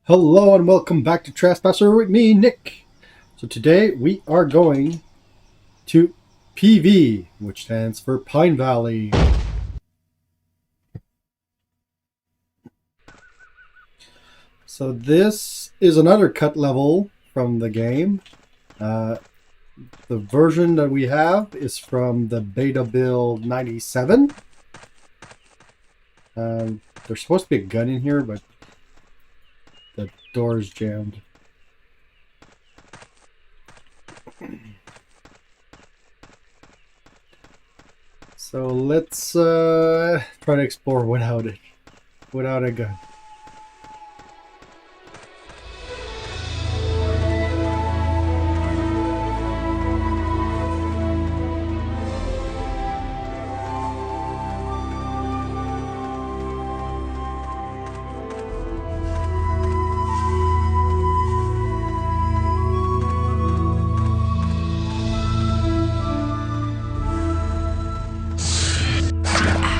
Hello and welcome back to Trespasser with me, Nick. So today we are going to PV, which stands for Pine Valley. So this is another cut level from the game. The version that we have is from the beta build 97. There's supposed to be a gun in here, but the door is jammed. So let's try to explore without a gun.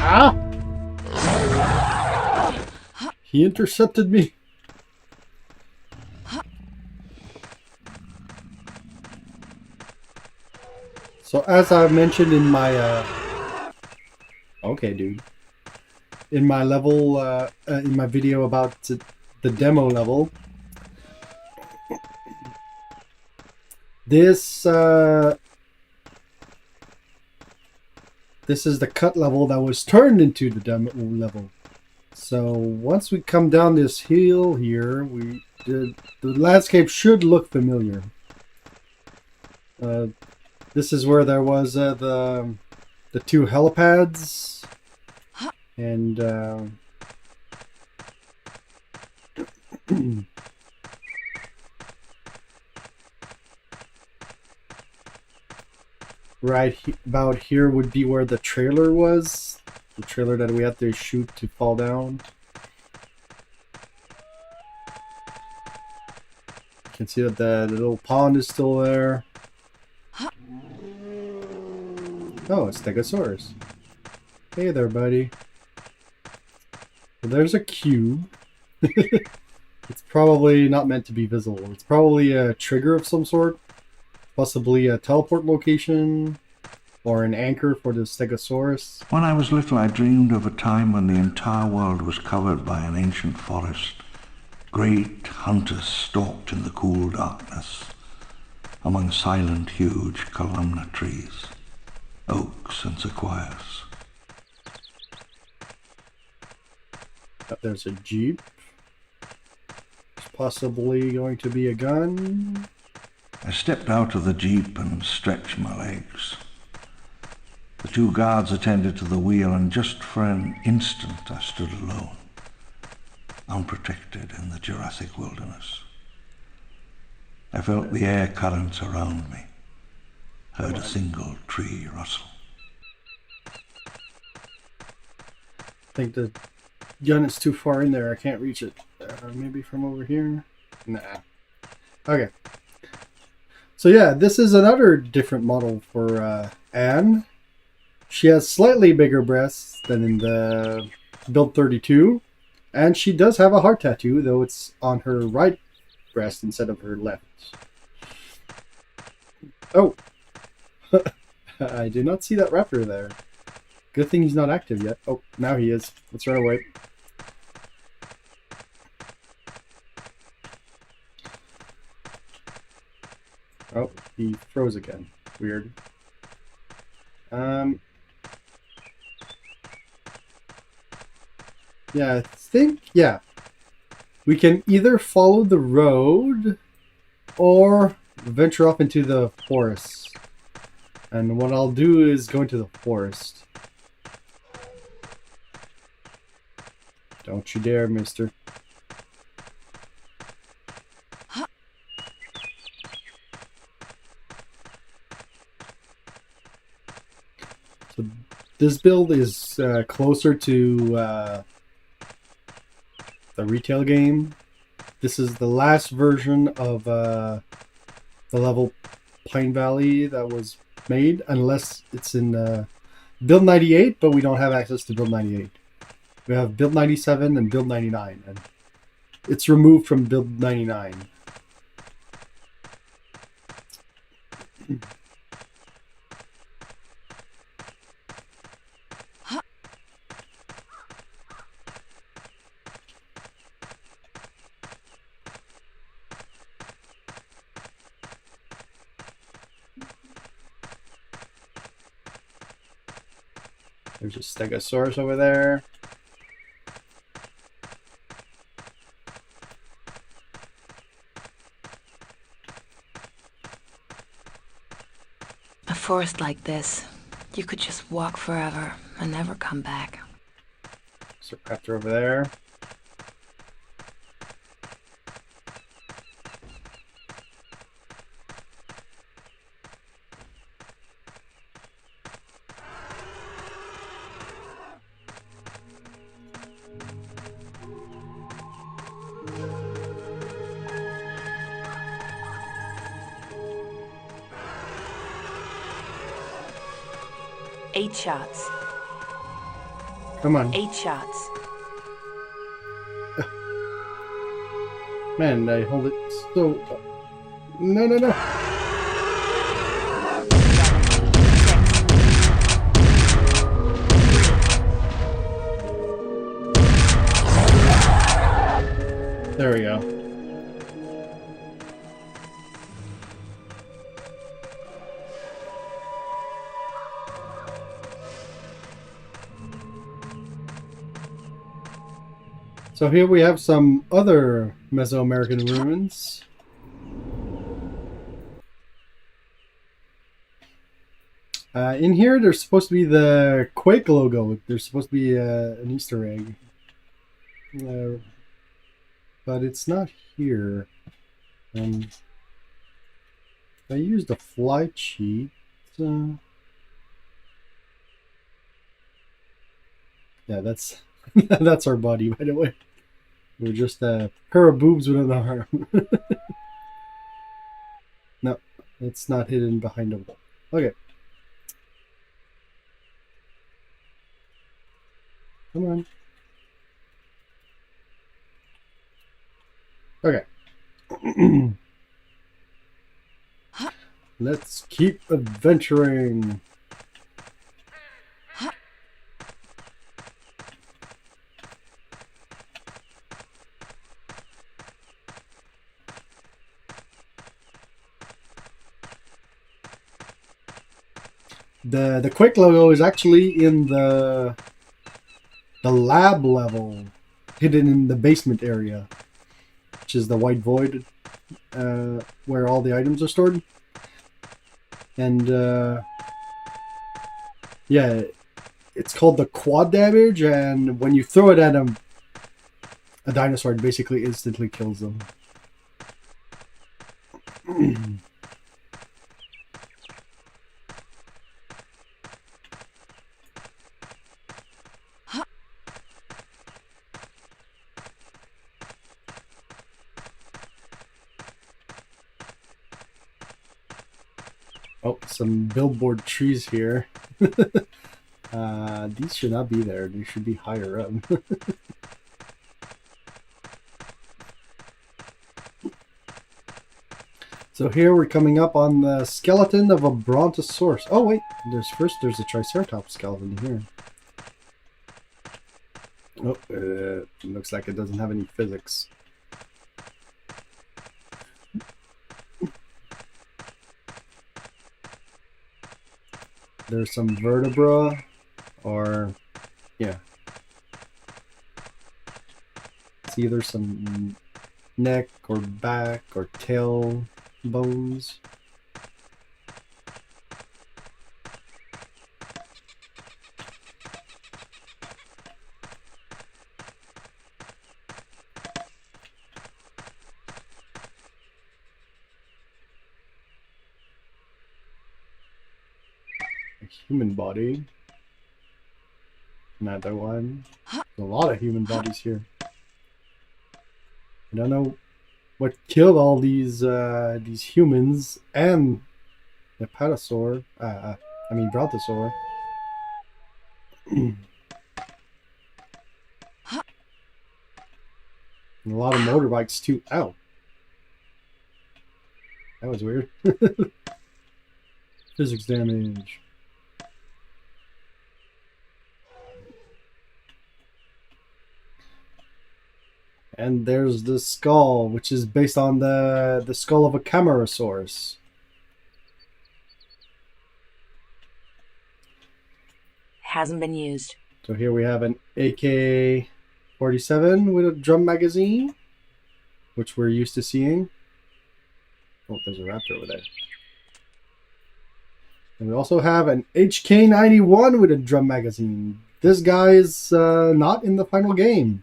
Ah! He intercepted me. So as I mentioned in my okay, dude, in my level in my video about the demo level, this is the cut level that was turned into the demo level. So once we come down this hill here, the landscape should look familiar. This is where there was the two helipads, and about here would be where the trailer was. The trailer that we had to shoot to fall down. You can see that the little pond is still there. Oh, it's Stegosaurus. Hey there, buddy. Well, there's a cube. It's probably not meant to be visible. It's probably a trigger of some sort. Possibly a teleport location. Or an anchor for the Stegosaurus. When I was little, I dreamed of a time when the entire world was covered by an ancient forest. Great hunters stalked in the cool darkness, among silent, huge columnar trees, oaks and sequoias. There's a jeep. There's possibly going to be a gun. I stepped out of the jeep and stretched my legs. The two guards attended to the wheel, and just for an instant I stood alone, unprotected in the Jurassic wilderness. I felt the air currents around me, heard a single tree rustle. I think the gun is too far in there. I can't reach it. Maybe from over here? Nah. Okay. So yeah, this is another different model for Anne. She has slightly bigger breasts than in the Build 32. And she does have a heart tattoo, though it's on her right breast instead of her left. Oh! I did not see that raptor there. Good thing he's not active yet. Oh, now he is. Let's run away. Oh, he froze again. Weird. Yeah, I think, yeah. We can either follow the road or venture off into the forest. And what I'll do is go into the forest. Don't you dare, mister. So this build is closer to the retail game. This is the last version of the level Pine Valley that was made, unless it's in Build 98, but we don't have access to Build 98. We have Build 97 and Build 99, and It's removed from build 99. There's a stegosaurus over there. A forest like this, you could just walk forever and never come back. There's a raptor over there. Eight shots. Come on. 8 shots. Man, I hold it so... No, no, no. There we go. So here we have some other Mesoamerican ruins. In here, there's supposed to be the Quake logo. There's supposed to be an Easter egg. But it's not here. I used a fly sheet. Yeah, that's that's our body, by the way. We're just a pair of boobs with an arm. No, it's not hidden behind a wall. Okay. Come on. Okay. Let's keep adventuring. The Quake logo is actually in the lab level, hidden in the basement area, which is the white void where all the items are stored. And yeah, it's called the quad damage, and when you throw it at a dinosaur, it basically instantly kills them. Oh, some billboard trees here. These should not be there. They should be higher up. So here we're coming up on the skeleton of a brontosaurus. Oh wait, there's a triceratops skeleton here. Oh, it looks like it doesn't have any physics. There's some vertebra, or yeah, it's either some neck or back or tail bones. A human body. Another one. There's a lot of human bodies here. I don't know what killed all these humans and the patasaur. I mean brontosaur. And a lot of motorbikes too. Ow. That was weird. Physics damage. And there's the skull, which is based on the skull of a Camarasaurus. Hasn't been used. So here we have an AK-47 with a drum magazine, which we're used to seeing. Oh, there's a raptor over there. And we also have an HK-91 with a drum magazine. This guy is not in the final game.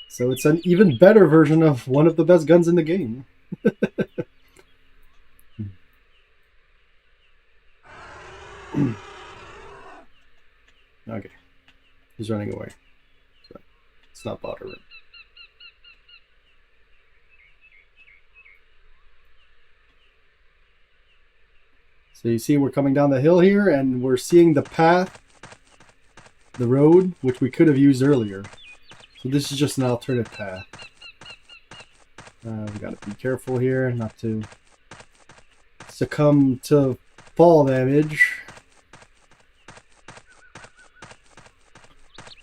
So it's an even better version of one of the best guns in the game. Okay. He's running away. So it's not bothering. So you see we're coming down the hill here and we're seeing the path, the road, which we could have used earlier. So this is just an alternate path. We gotta be careful here not to succumb to fall damage.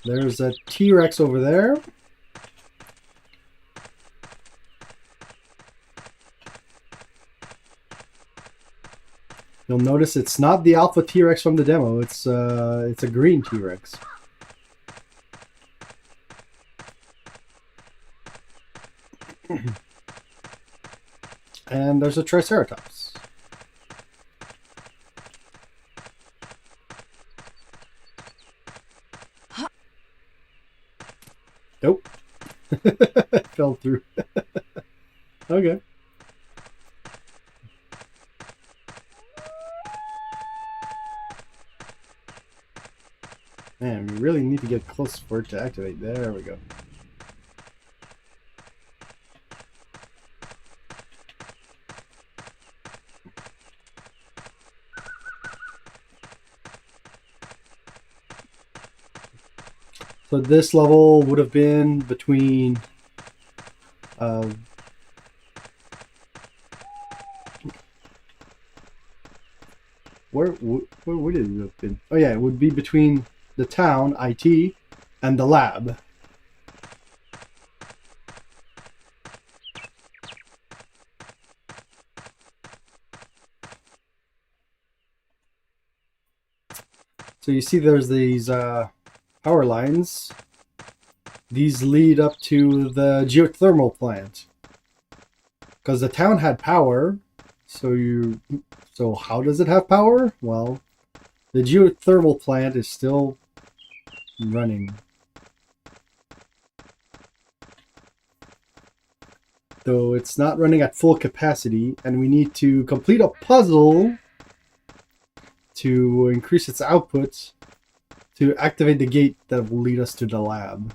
There's a T-Rex over there. You'll notice it's not the alpha T-Rex from the demo. It's a green T-Rex. And there's a Triceratops. Nope. Fell through. Okay. Man, we really need to get close for it to activate. There we go. So this level would have been between where would it have been? Oh yeah, it would be between the town, IT, and the lab. So you see there's these power lines. These lead up to the geothermal plant. Because the town had power, so how does it have power? Well, the geothermal plant is still running. Though it's not running at full capacity, and we need to complete a puzzle to increase its output to activate the gate that will lead us to the lab.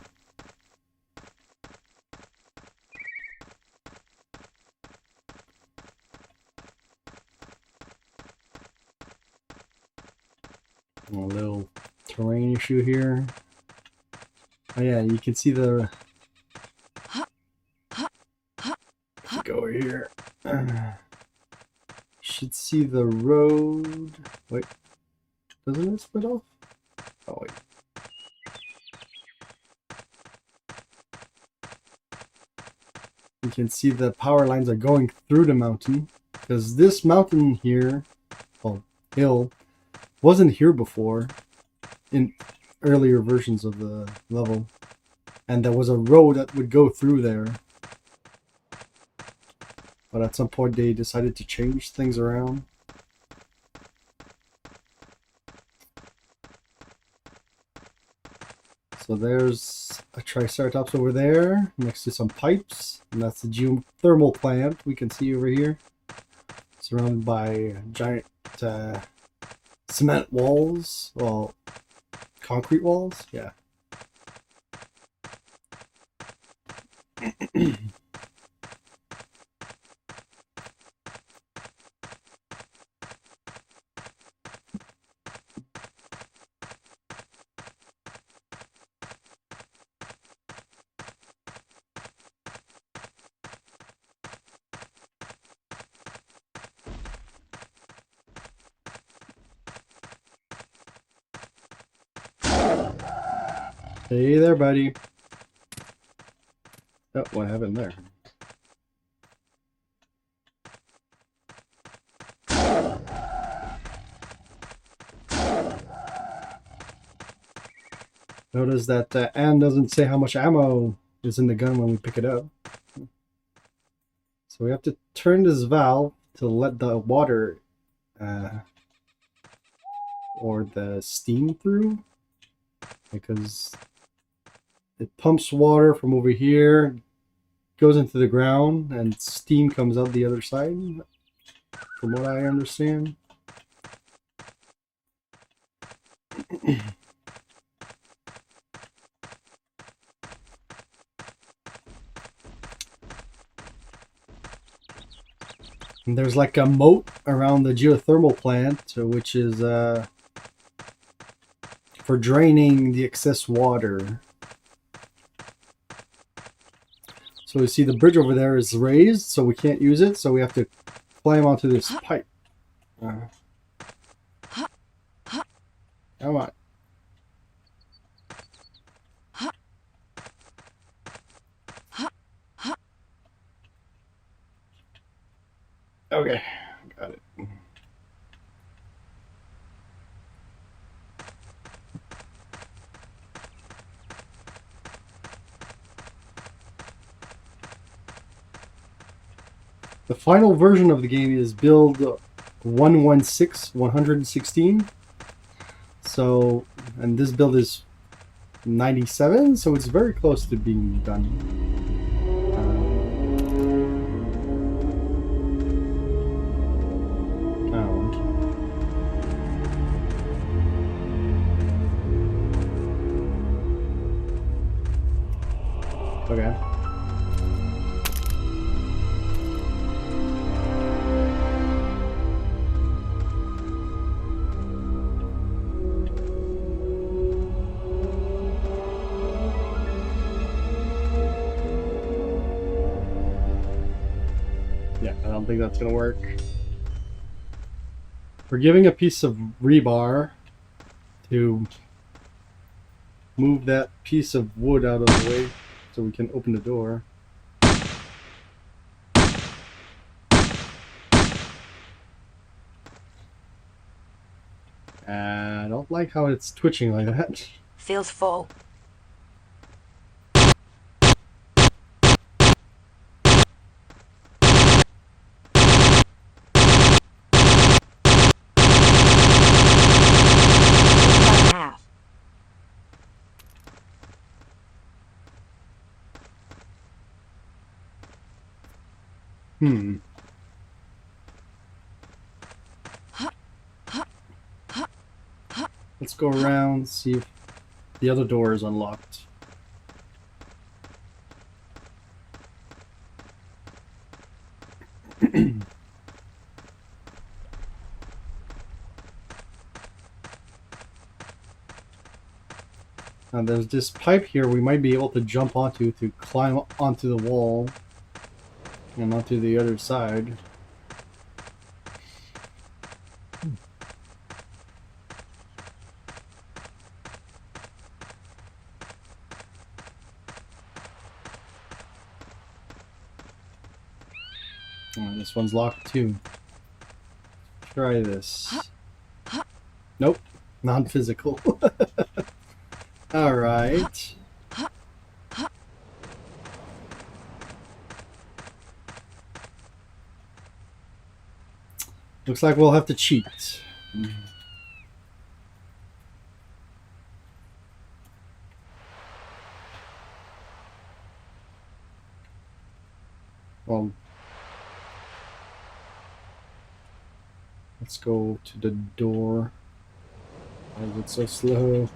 A little terrain issue here. Oh yeah, you can see the... Let's go over here. Should see the road. Wait, doesn't it split off? Oh wait. You can see the power lines are going through the mountain, because this mountain here, well, hill, wasn't here before in earlier versions of the level, and there was a road that would go through there, but at some point they decided to change things around. So there's a Triceratops over there next to some pipes, and that's the geothermal plant we can see over here, surrounded by giant cement walls, well, concrete walls, yeah. Hey there, buddy. Oh, what happened there? Notice that Anne doesn't say how much ammo is in the gun when we pick it up. So we have to turn this valve to let the water or the steam through, because it pumps water from over here, goes into the ground, and steam comes out the other side, from what I understand. And there's like a moat around the geothermal plant, which is for draining the excess water. So we see the bridge over there is raised, so we can't use it, so we have to climb onto this pipe. Come on. Okay, got it. The final version of the game is build 116. So, and this build is 97, so it's very close to being done. Okay. Yeah, I don't think that's gonna work. We're giving a piece of rebar to move that piece of wood out of the way so we can open the door. I don't like how it's twitching like that. Feels full. Half. Let's go around, see if the other door is unlocked. Now there's this pipe here we might be able to jump onto to climb onto the wall and onto the other side. Oh, this one's locked too. Try this. Nope, non-physical. Alright. Looks like we'll have to cheat. Well, let's go to the door. Why is it so slow?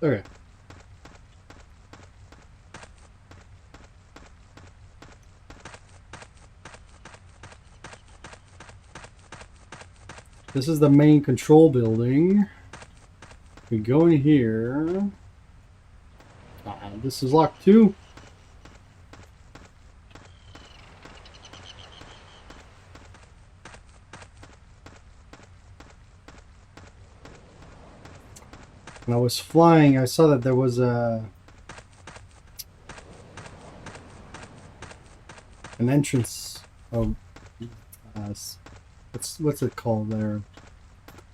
Okay. this is the main control building. We go in here. This is locked too. When I was flying, I saw that there was an entrance. Oh, what's it called there?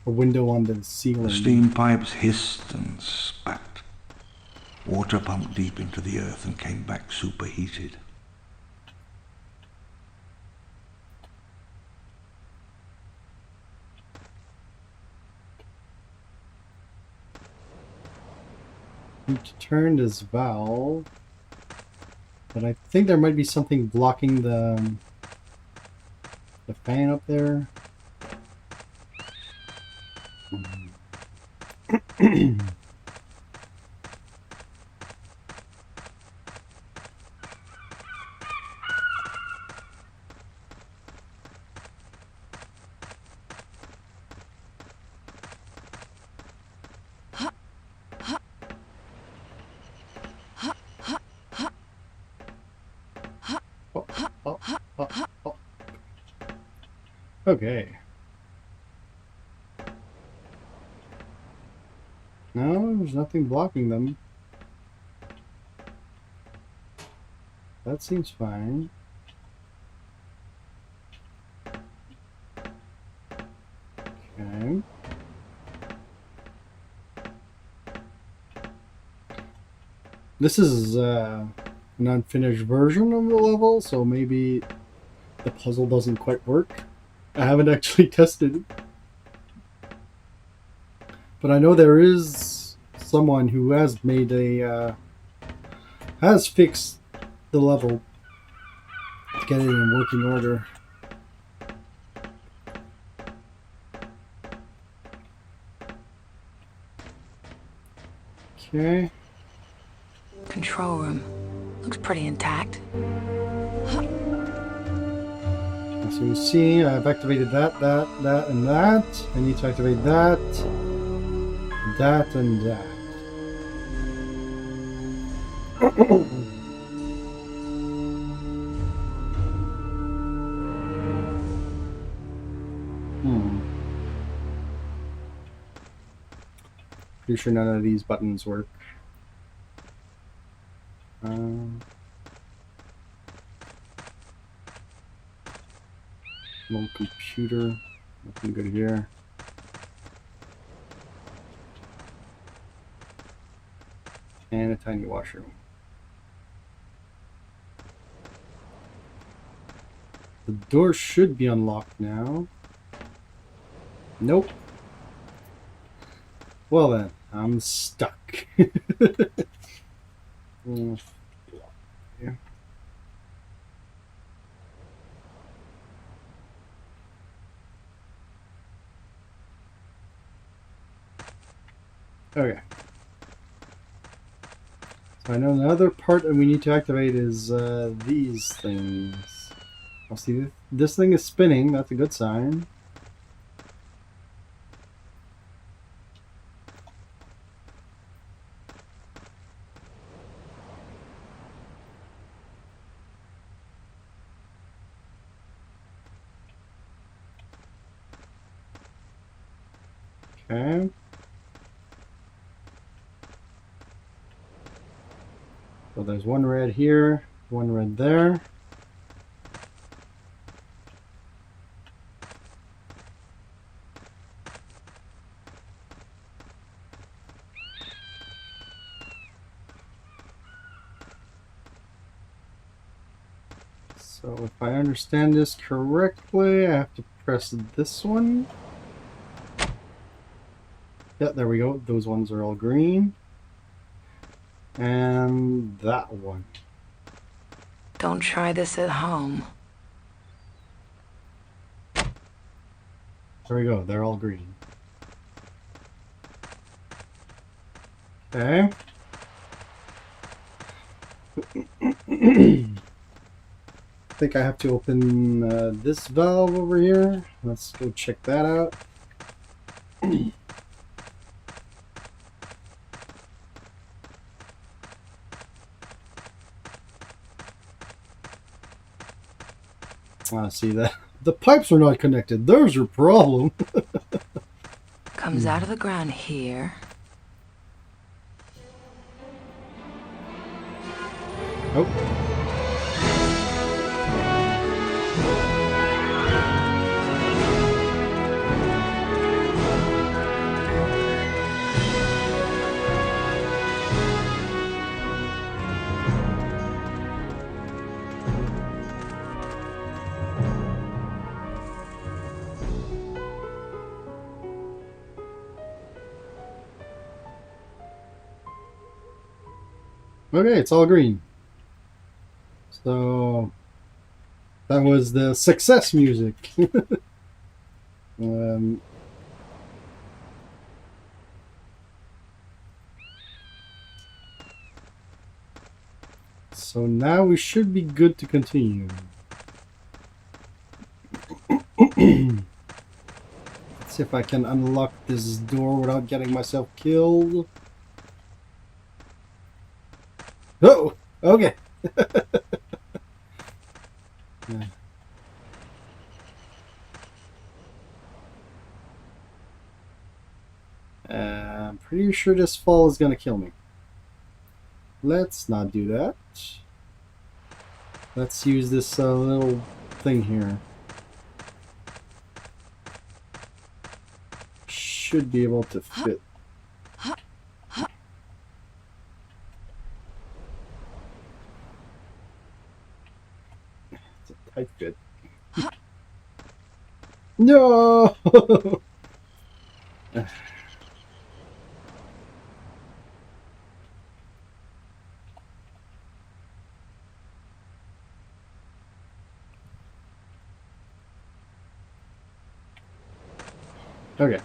A window on the ceiling. The steam pipes hissed and spat. Water pumped deep into the earth and came back superheated. Need to turn this valve, but I think there might be something blocking the fan up there. Okay. No, there's nothing blocking them. That seems fine. Okay. This is an unfinished version of the level, so maybe the puzzle doesn't quite work. I haven't actually tested it. But I know there is someone who has made has fixed the level to get it in working order. Okay. Control room. Looks pretty intact. So you see, I've activated that, and that. I need to activate that, and that. Pretty sure none of these buttons work. Little computer, nothing good here. And a tiny washroom. The door should be unlocked now. Nope. Well then, I'm stuck. Yeah. Okay. So I know another part that we need to activate is these things. I'll see this thing is spinning. That's a good sign. Okay. So there's one red here, one red there. So if I understand this correctly, I have to press this one. Yeah, there we go. Those ones are all green. And that one. Don't try this at home. There we go. They're all green. Okay. I think I have to open this valve over here. Let's go check that out. See that? The pipes are not connected. There's your problem. Comes out of the ground here. Oh. Okay, it's all green. So that was the success music. um, so now we should be good to continue. Let's see if I can unlock this door without getting myself killed. Oh, okay. Yeah. I'm pretty sure this fall is gonna kill me. Let's not do that. Let's use this little thing here. Should be able to fit. It's a tight fit. No! Okay.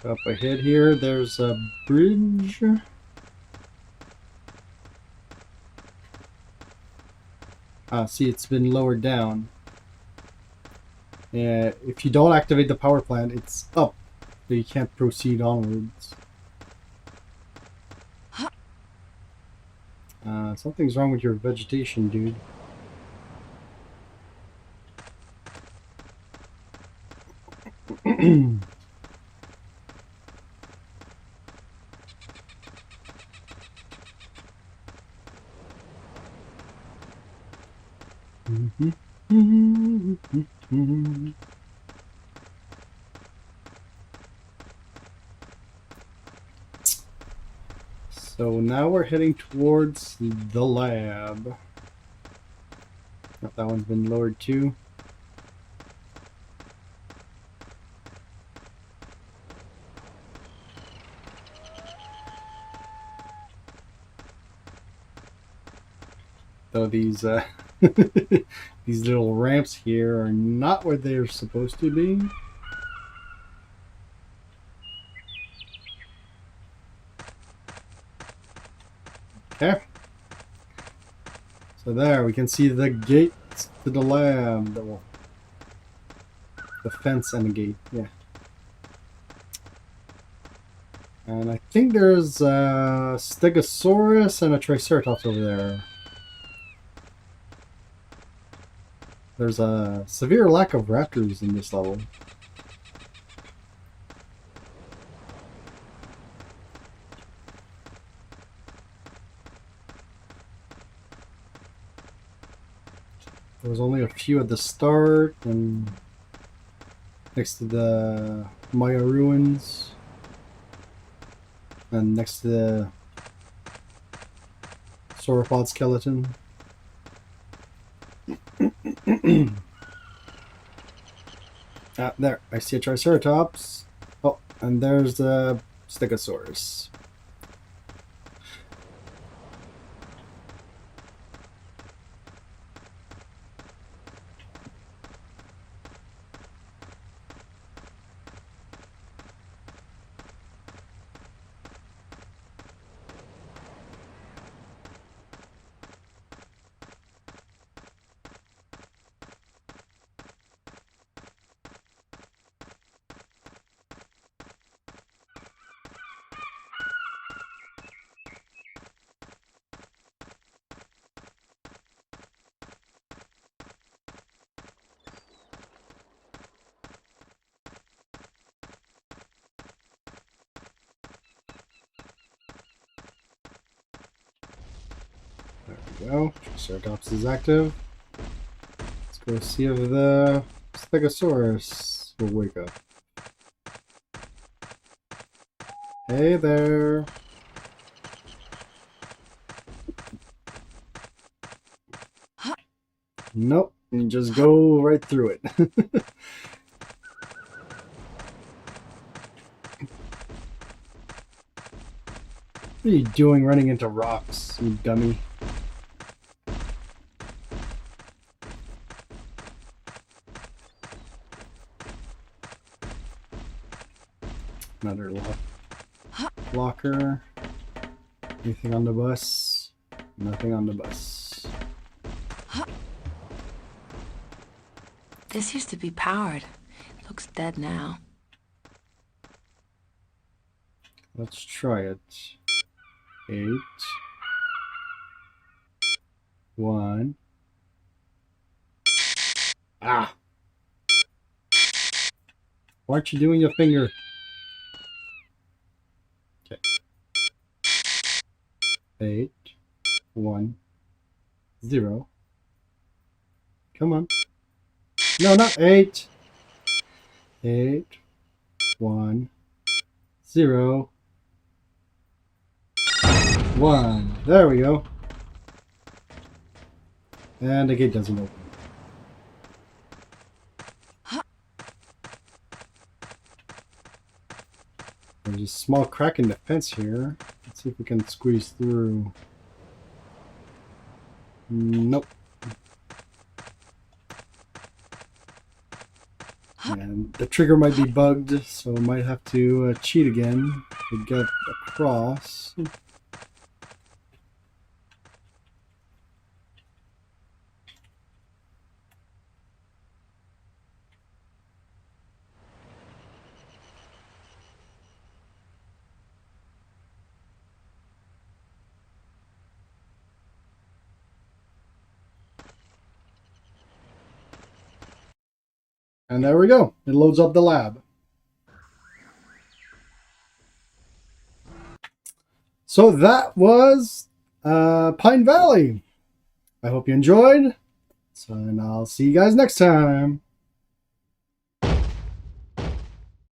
So up ahead here, there's a bridge. See, it's been lowered down. If you don't activate the power plant, it's up, so you can't proceed onwards. Something's wrong with your vegetation, dude. So now we're heading towards the lab. That one's been lowered too. Though these these little ramps here are not where they're supposed to be. Okay. So there, we can see the gate to the lab. The fence and the gate, yeah. And I think there's a Stegosaurus and a Triceratops over there. There's a severe lack of raptors in this level. There was only a few at the start, and next to the Maya ruins, and next to the sauropod skeleton. There, I see a Triceratops. Oh, and there's the Stegosaurus. Go. Triceratops is active. Let's go see if the Stegosaurus will wake up. Hey there. Nope. You just go right through it. What are you doing running into rocks, you dummy? Another locker. Anything on the bus? Nothing on the bus. This used to be powered. It looks dead now. Let's try it. 8, 1. Ah! Why aren't you doing your finger? Okay. 8, 1, 0. Come on. No, not 8. 8, 1, 0. 1. There we go. And the gate doesn't open. There's a small crack in the fence here. Let's see if we can squeeze through. Nope. And the trigger might be bugged, so I might have to cheat again to get across. And there we go. It loads up the lab. So that was Pine Valley. I hope you enjoyed. So, and I'll see you guys next time.